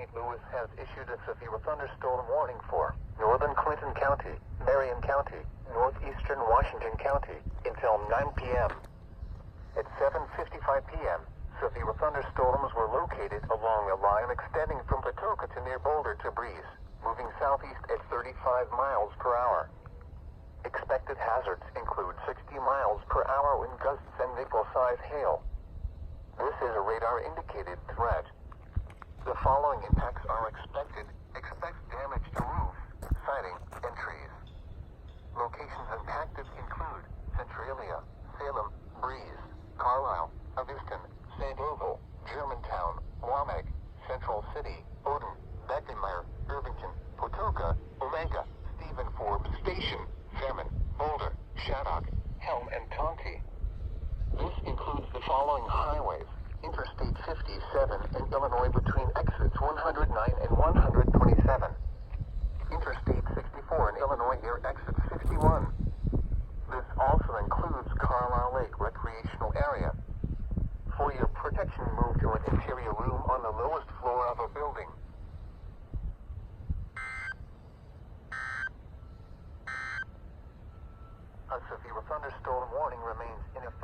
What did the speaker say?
St. Louis has issued a severe thunderstorm warning for northern Clinton County, Marion County, northeastern Washington County until 9 p.m. At 7:55 p.m., severe thunderstorms were located along a line extending from Patoka to near Boulder to Breeze, moving southeast at 35 miles per hour. Expected hazards include 60 miles per hour wind gusts and nickel-sized hail. This is a radar-indicated threat. The following impacts are expected. Expect damage to roofs, siding, and trees. Locations impacted include Centralia, Salem, Breeze, Carlisle, Hoyleton, St. Oval, Germantown, Waumeg, Central City, Odin, Beckenmeyer, Irvington, Patoka, Omega, Stephen Forbes Station, Fairman, Boulder, Shattuck, Helm, and Tonti. This includes the following highways: Interstate 57 in Illinois between exits 109 and 127. Interstate 64 in Illinois near exit 61. This also includes Carlisle Lake Recreational Area. For your protection, move to an interior room on the lowest floor of a building. A severe thunderstorm warning remains in effect.